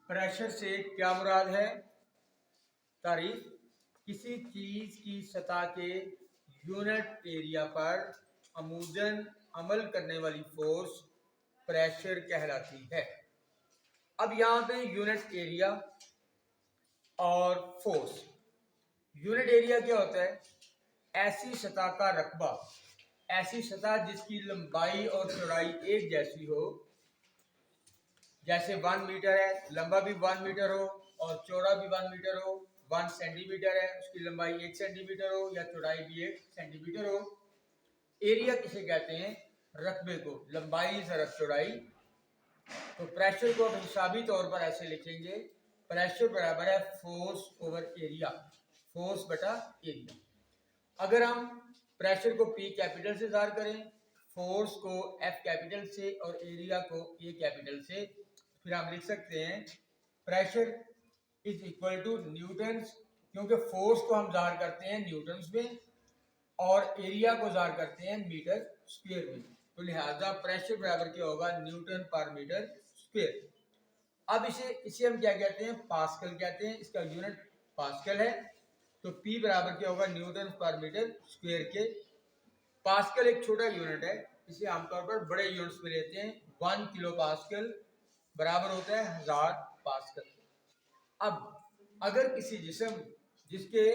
Pressure से क्या मुराद है? तारीफ, किसी चीज की सतह के यूनिट एरिया पर अमूदन अमल करने वाली फोर्स प्रेशर कहलाती है। अब यहाँ पे यूनिट एरिया और फोर्स। यूनिट एरिया क्या होता है? ऐसी सतह का रकबा, ऐसी सतह जिसकी लंबाई और चौड़ाई एक जैसी हो, जैसे 1 मीटर है, लंबा भी 1 मीटर हो और चौड़ा भी 1 मीटर हो। 1 सेंटीमीटर है, उसकी लंबाई 1 सेंटीमीटर हो या चौड़ाई भी 1 सेंटीमीटर हो। एरिया किसे कहते हैं? रकबे को, लंबाई ज़रब चौड़ाई। तो प्रेशर को हम हिसाबी तौर पर ऐसे लिखेंगे, प्रेशर बराबर है फोर्स ओवर एरिया, फोर्स बटा एरिया। अगर हम प्रेशर को P कैपिटल से ज़ाहिर करें, फोर्स को F कैपिटल से और एरिया को A कैपिटल से, फिर हम लिख सकते हैं pressure is equal to newtons, क्योंकि फोर्स को हम ज़ाहिर करते हैं न्यूटन्स में और एरिया को ज़ाहिर करते हैं मीटर स्क्वायर में। तो लिहाजा प्रेशर बराबर क्या होगा? न्यूटन पर मीटर स्क्वायर। अब इसे हम क्या कहते हैं? पास्कल कहते हैं, इसका यूनिट पास्कल है। तो P बराबर क्या होगा? न्यूटन पर मीटर स्क्वायर के। पास्कल एक छोटा यूनिट है, इसे आमतौर पर बड़े यूनिट्स में लेते हैं। 1 किलो पास्कल बराबर होता है 1000 पास्कल। अब अगर किसी जिस्म जिसके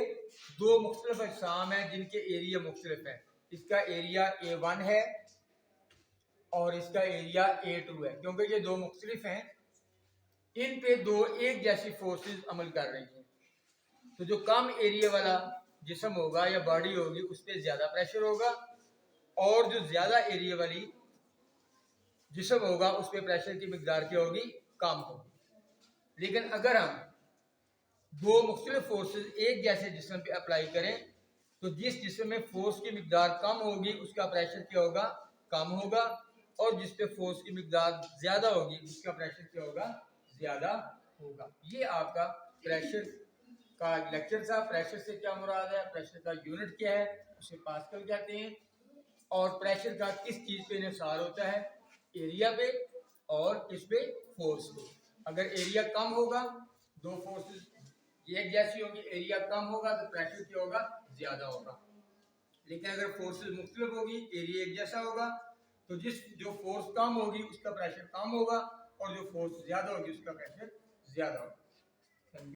दो मुख्तलिफ अजसाम हैं जिनके एरिया मुख्तलिफ हैं, इसका एरिया A1 है और इसका एरिया A2 है, क्योंकि ये दो मुख्तलिफ हैं, इन पे दो एक जैसी फोर्सेस अमल कर रही हैं। तो जो कम एरिया वाला जिस्म होगा या बॉडी होगी उस पर ज्यादा प्रेशर होगा और जो ज्यादा एरिया वाली जिस्म होगा उस पर प्रेशर की मिकदार क्या होगी? कम होगी। लेकिन अगर हम दो मुख्तलिफ फोर्सेस एक जैसे जिस्म पे अप्लाई करें तो जिस जिस्म में फोर्स की मिकदार कम होगी उसका प्रेशर क्या होगा? कम होगा, और जिस पे फोर्स की मिकदार ज्यादा होगी उसका प्रेशर क्या होगा? ज्यादा होगा। ये आपका प्रेशर का लेक्चर था। प्रेशर से क्या मुराद है, प्रेशर का यूनिट क्या है, उसे पास्कल कहते हैं, और प्रेशर का किस चीज पे इंहिसार होता है? एरिया पे और किस पे? फोर्स पे। अगर एरिया कम होगा, दो फोर्सेस एक जैसी होगी, एरिया कम होगा तो प्रेशर क्या होगा? ज्यादा होगा। लेकिन अगर फोर्सेस मुख्तलिफ होगी, एरिया एक जैसा होगा, तो जो फोर्स कम होगी उसका प्रेशर कम होगा और जो फोर्स ज्यादा होगी उसका प्रेशर ज्यादा होगा।